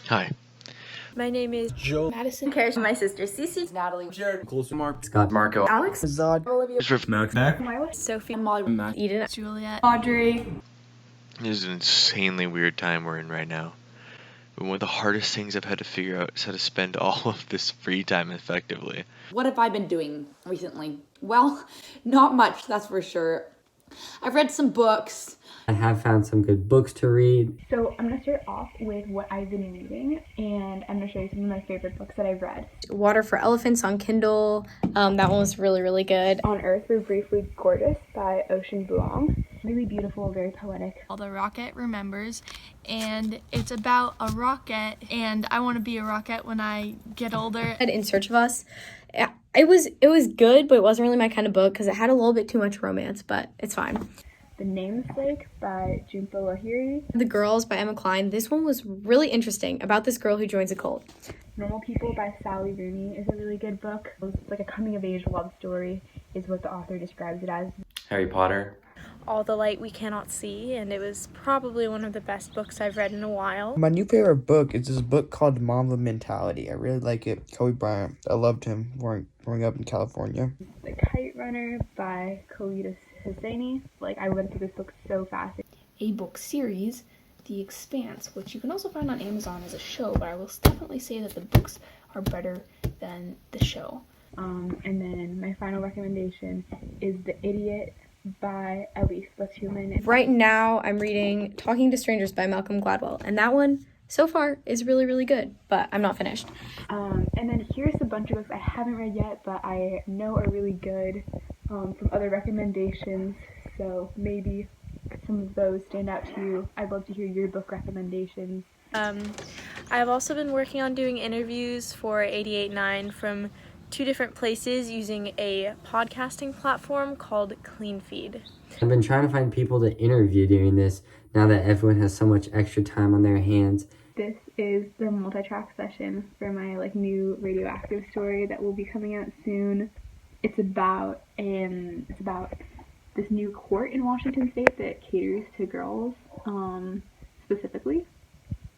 Hi. My name is Joe, Madison Parrish, my sister Cece, Natalie, Jared, close to Mark, Scott, Marco, Alex, Zod, Olivia, Mac, Sophie, Mac. Eden, Juliet, Audrey. This is an insanely weird time we're in right now. One of the hardest things I've had to figure out is how to spend all of this free time effectively. what have I been doing recently? Well, not much, that's for sure. I've read some books. I have found some good books to read. So I'm going to start off with what I've been reading, and I'm going to show you some of my favorite books that I've read. Water for Elephants on Kindle. That one was really, really good. On Earth, We're Briefly Gorgeous by Ocean Vuong. Really beautiful, very poetic. The Rocket Remembers, and it's about a rocket, and I want to be a rocket when I get older. In Search of Us. It was good, but it wasn't really my kind of book because it had a little bit too much romance, but it's fine. The Namesake by Junpo Lahiri. The Girls by Emma Cline. This one was really interesting about this girl who joins a cult. Normal People by Sally Rooney is a really good book. It's like a coming-of-age love story is what the author describes it as. Harry Potter. All the Light We Cannot See, and it was probably one of the best books I've read in a while. My new favorite book is this book called Mamba Mentality. I really like it. Kobe Bryant. I loved him growing up in California. The Kite Runner by Khalida Hosseini. I went through this book so fast. A book series, The Expanse, which you can also find on Amazon as a show, but I will definitely say that the books are better than the show. And then my final recommendation is The Idiot by Elise Batuman. Right now, I'm reading Talking to Strangers by Malcolm Gladwell, and that one, so far, is really, really good, but I'm not finished. And then here's a bunch of books I haven't read yet, but I know are really good from other recommendations, so maybe some of those stand out to you. I'd love to hear your book recommendations. I've also been working on doing interviews for 88.9 from 2 different places using a podcasting platform called CleanFeed. I've been trying to find people to interview during this now that everyone has so much extra time on their hands. This is the multi-track session for my new radioactive story that will be coming out soon. It's about this new court in Washington State that caters to girls specifically,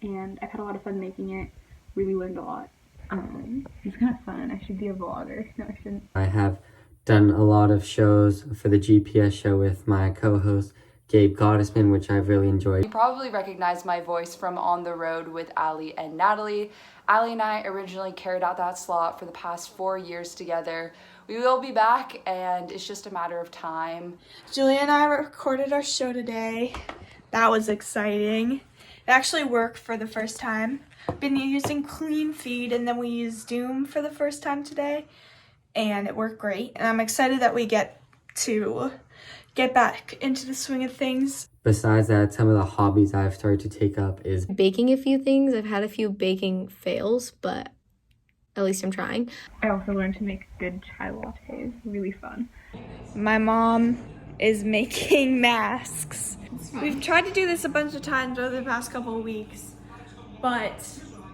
and I've had a lot of fun making it. Really learned a lot. It's kind of fun. I should be a vlogger. No, I shouldn't. I have done a lot of shows for the GPS show with my co-host Gabe Gottesman, which I've really enjoyed. You probably recognize my voice from On the Road with Allie and Natalie. Allie and I originally carried out that slot for the past 4 years together. We will be back, and it's just a matter of time. Julia and I recorded our show today. That was exciting. It actually worked for the first time. Been using CleanFeed, and then we used Zoom for the first time today, and it worked great. And I'm excited that we get to get back into the swing of things. Besides that, some of the hobbies I've started to take up is Baking a few things. I've had a few baking fails, but at least I'm trying. I also learned to make good chai lattes. Really fun. My mom is making masks. We've tried to do this a bunch of times over the past couple of weeks, but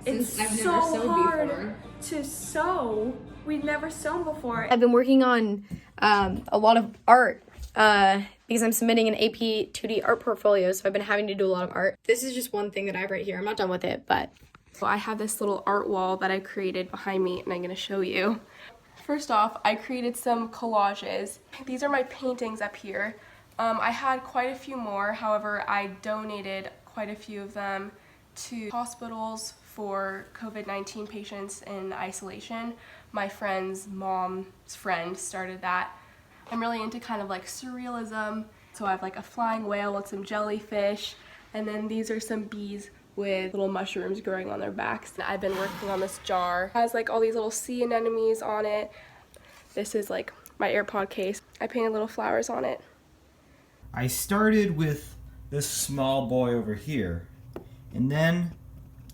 it's so hard to sew. We've never sewn before. I've been working on a lot of art because I'm submitting an AP 2D art portfolio, so I've been having to do a lot of art. This is just one thing that I have right here. I'm not done with it, but... So I have this little art wall that I created behind me, and I'm going to show you. First off, I created some collages. These are my paintings up here. I had quite a few more, however, I donated quite a few of them to hospitals for COVID-19 patients in isolation. My friend's mom's friend started that. I'm really into kind of surrealism, so I have a flying whale with some jellyfish, and then these are some bees with little mushrooms growing on their backs. I've been working on this jar. It has all these little sea anemones on it. This is my AirPod case. I painted little flowers on it. I started with this small boy over here, and then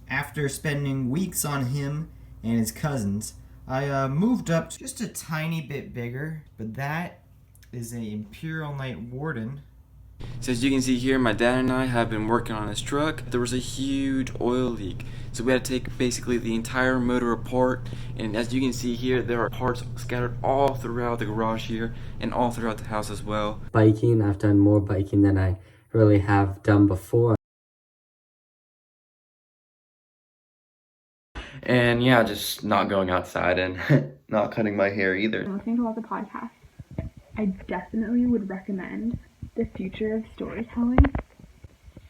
after spending weeks on him and his cousins, I moved up just a tiny bit bigger, but that is an Imperial Knight Warden. So as you can see here, my dad and I have been working on this truck. There was a huge oil leak, so we had to take basically the entire motor apart, and as you can see here, there are parts scattered all throughout the garage here and all throughout the house as well. Biking, I've done more biking than I really have done before. And yeah, just not going outside and not cutting my hair either. I'm listening to lots of podcasts. I definitely would recommend The Future of Storytelling.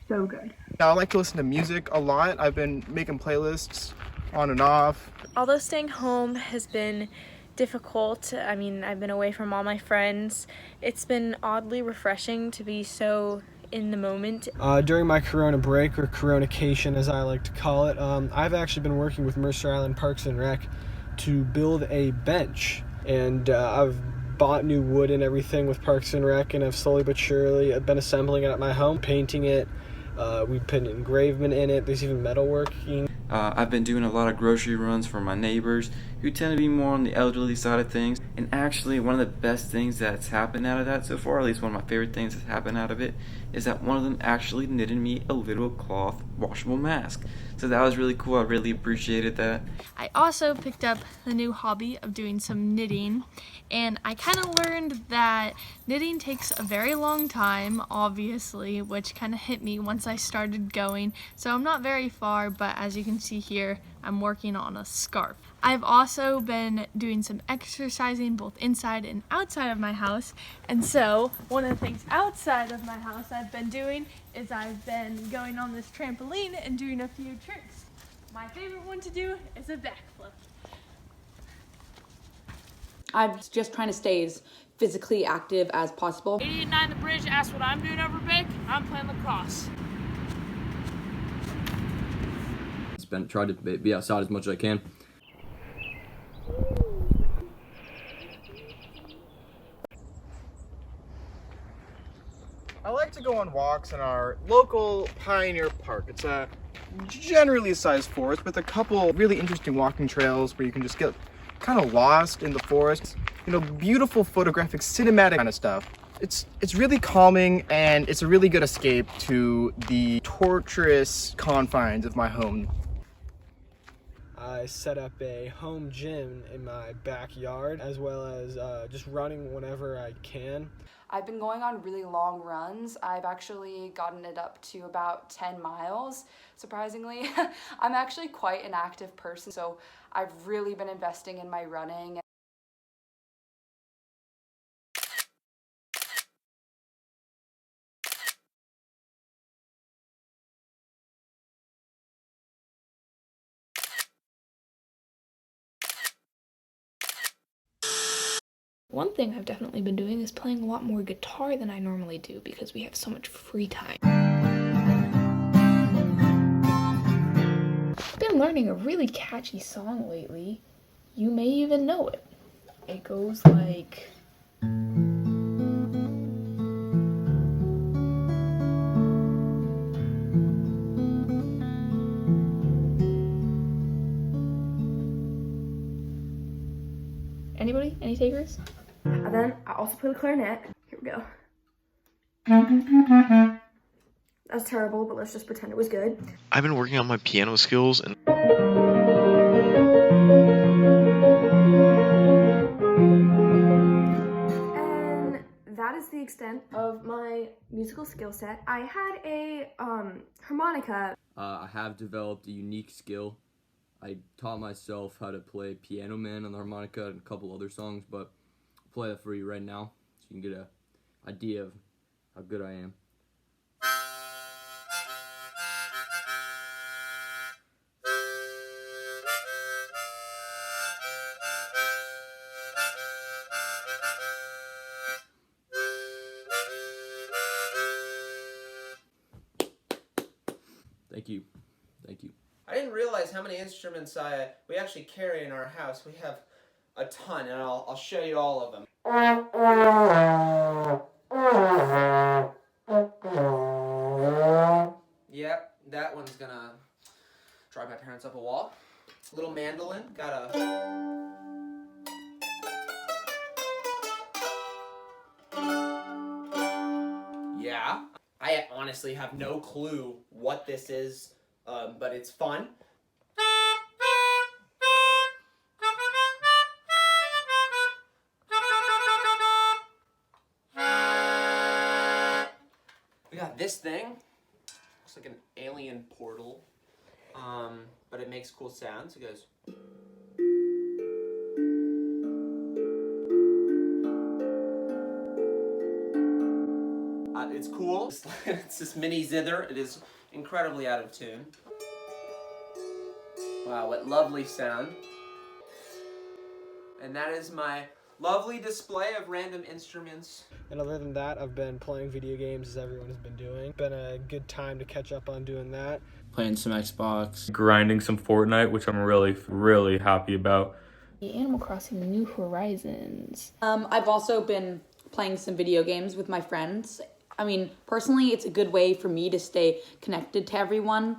So good. I like to listen to music a lot. I've been making playlists on and off. Although staying home has been difficult, I mean, I've been away from all my friends, it's been oddly refreshing to be so in the moment. During my Corona break, or Coronacation as I like to call it, I've actually been working with Mercer Island Parks and Rec to build a bench, and I've bought new wood and everything with Parks and Rec, and I've slowly but surely been assembling it at my home, painting it. We put engravement in it. There's even metalworking. I've been doing a lot of grocery runs for my neighbors who tend to be more on the elderly side of things. And actually, one of the best things that's happened out of that so far, at least one of my favorite things that's happened out of it, is that one of them actually knitted me a little cloth washable mask. So that was really cool. I really appreciated that. I also picked up the new hobby of doing some knitting, and I kind of learned that knitting takes a very long time, obviously, which kind of hit me once I started going. So I'm not very far, but as you can see here, I'm working on a scarf. I've also been doing some exercising both inside and outside of my house, and so one of the things outside of my house I've been doing is I've been going on this trampoline and doing a few tricks. My favorite one to do is a backflip. I'm just trying to stay as physically active as possible. 89 The Bridge asked what I'm doing over break. I'm playing lacrosse. Try to be outside as much as I can. I like to go on walks in our local Pioneer Park. It's a generally sized forest with a couple really interesting walking trails where you can just get kind of lost in the forest. You know, beautiful photographic, cinematic kind of stuff. It's really calming, and it's a really good escape to the torturous confines of my home. I set up a home gym in my backyard, as well as just running whenever I can. I've been going on really long runs. I've actually gotten it up to about 10 miles, surprisingly. I'm actually quite an active person, so I've really been investing in my running. One thing I've definitely been doing is playing a lot more guitar than I normally do because we have so much free time. I've been learning a really catchy song lately. You may even know it. It goes like... Anybody? Any takers? And then I also play the clarinet. Here we go. That's terrible, but let's just pretend it was good. I've been working on my piano skills, and And that is the extent of my musical skill set. I had a harmonica. I have developed a unique skill. I taught myself how to play Piano Man on the harmonica and a couple other songs, but I'll play that for you right now so you can get an idea of how good I am. Thank you. Thank you. I didn't realize how many instruments we actually carry in our house. We have a ton, and I'll show you all of them. Yep, that one's gonna drive my parents up a wall. Little mandolin, got a... Yeah, I honestly have no clue what this is, but it's fun. We got this thing. Looks like an alien portal. but it makes cool sounds. It goes. It's cool. It's this mini zither. It is incredibly out of tune. Wow, what lovely sound. And that is my lovely display of random instruments. And other than that, I've been playing video games as everyone has been doing. Been a good time to catch up on doing that. Playing some Xbox. Grinding some Fortnite, which I'm really happy about. Animal Crossing New Horizons. I've also been playing some video games with my friends. I mean, personally, it's a good way for me to stay connected to everyone.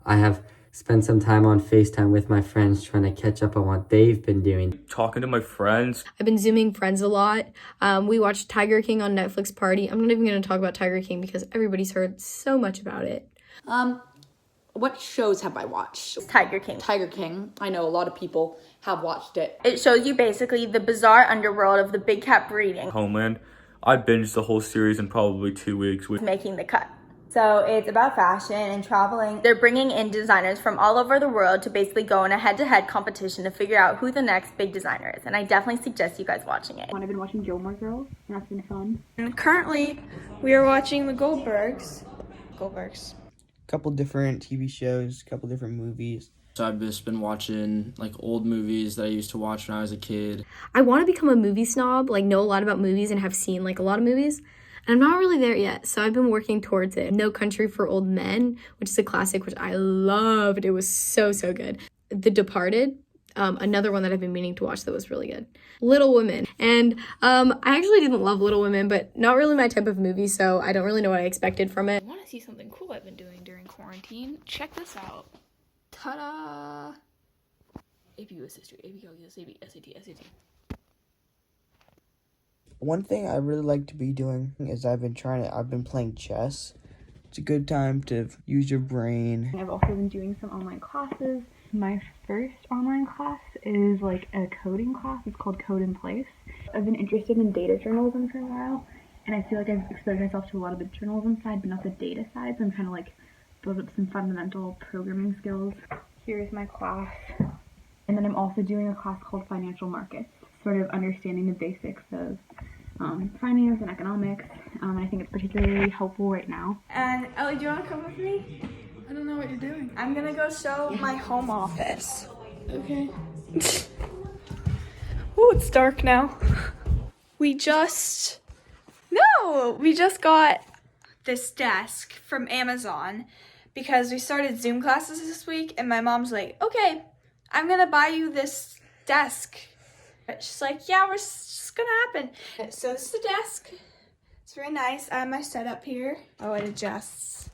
I have spent some time on FaceTime with my friends trying to catch up on what they've been doing. Talking to my friends. I've been Zooming friends a lot. We watched Tiger King on Netflix Party. I'm not even going to talk about Tiger King because everybody's heard so much about it. What shows have I watched? Tiger King. Tiger King. I know a lot of people have watched it. It shows you basically the bizarre underworld of the big cat breeding. Homeland. I binged the whole series in probably 2 weeks. Making the cut. So it's about fashion and traveling. They're bringing in designers from all over the world to basically go in a head-to-head competition to figure out who the next big designer is. And I definitely suggest you guys watching it. I've been watching Gilmore Girls, and that's been fun. And currently, we are watching the Goldbergs. Couple different TV shows, couple different movies. So I've just been watching like old movies that I used to watch when I was a kid. I want to become a movie snob, like know a lot about movies and have seen like a lot of movies. And I'm not really there yet, so I've been working towards it. No Country for Old Men, which is a classic, which I loved. It was so good. The Departed, another one that I've been meaning to watch that was really good. Little Women. And I actually didn't love Little Women, but not really my type of movie, so I don't really know what I expected from it. I want to see something cool I've been doing during quarantine. Check this out. Ta-da! AP US History, AP Calculus, AP SAT. One thing I really like to be doing is I've been playing chess. It's a good time to use your brain. I've also been doing some online classes. My first online class is like a coding class. It's called Code in Place. I've been interested in data journalism for a while, and I feel like I've exposed myself to a lot of the journalism side, but not the data side, so I'm trying to like build up some fundamental programming skills. Here's my class. And then I'm also doing a class called Financial Markets, sort of understanding the basics of finance and economics. I think it's particularly helpful right now. And Ellie, do you want to come with me? I don't know what you're doing. I'm gonna go show my home office. Okay. Oh, it's dark now. We just got this desk from Amazon because we started Zoom classes this week, and my mom's like, okay, I'm gonna buy you this desk. She's like, yeah, it's just gonna happen. So this is the desk. It's very nice. I have my setup here. Oh, it adjusts.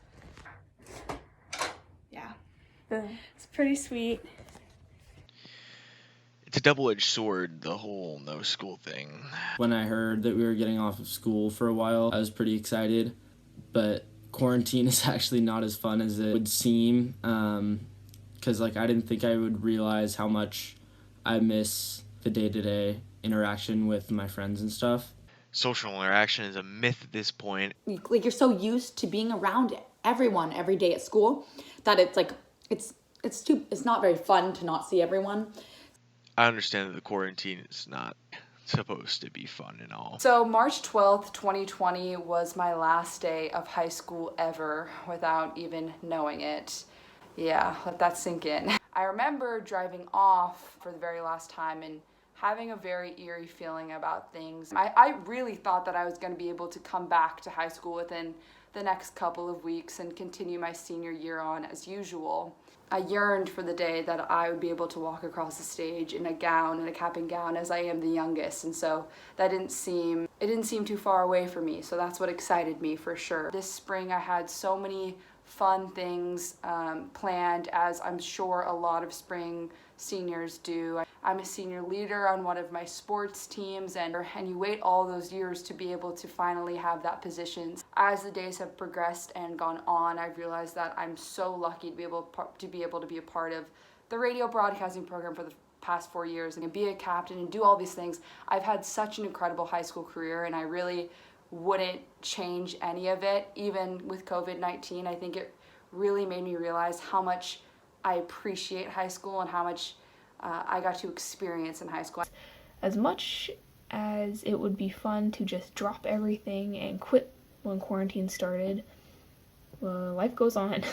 Yeah. It's pretty sweet. It's a double-edged sword, the whole no school thing. When I heard that we were getting off of school for a while, I was pretty excited, but quarantine is actually not as fun as it would seem, because like I didn't think I would realize how much I miss the day-to-day interaction with my friends and stuff. Social interaction is a myth at this point. Like you're so used to being around everyone every day at school that it's like it's not very fun to not see everyone. I understand that the quarantine is not supposed to be fun and all. So March 12th, 2020 was my last day of high school ever without even knowing it. Yeah, let that sink in. I remember driving off for the very last time and having a very eerie feeling about things. I really thought that I was going to be able to come back to high school within the next couple of weeks and continue my senior year on as usual. I yearned for the day that I would be able to walk across the stage in a gown, in a cap and gown, as I am the youngest, and so that didn't seem too far away for me, so that's what excited me for sure. This spring I had so many fun things planned, as I'm sure a lot of spring seniors do. I'm a senior leader on one of my sports teams, and you wait all those years to be able to finally have that position. As the days have progressed and gone on, I've realized that I'm so lucky to be able to be a part of the radio broadcasting program for the past 4 years and be a captain and do all these things. I've had such an incredible high school career, and I really wouldn't change any of it. Even with COVID-19, I think it really made me realize how much I appreciate high school and how much I got to experience in high school. As much as it would be fun to just drop everything and quit when quarantine started, life goes on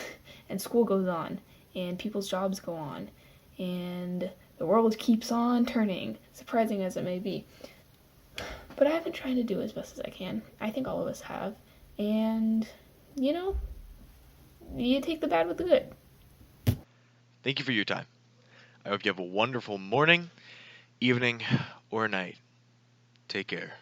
and school goes on and people's jobs go on and the world keeps on turning, surprising as it may be. But I've been trying to do as best as I can. I think all of us have. And, you know, you take the bad with the good. Thank you for your time. I hope you have a wonderful morning, evening, or night. Take care.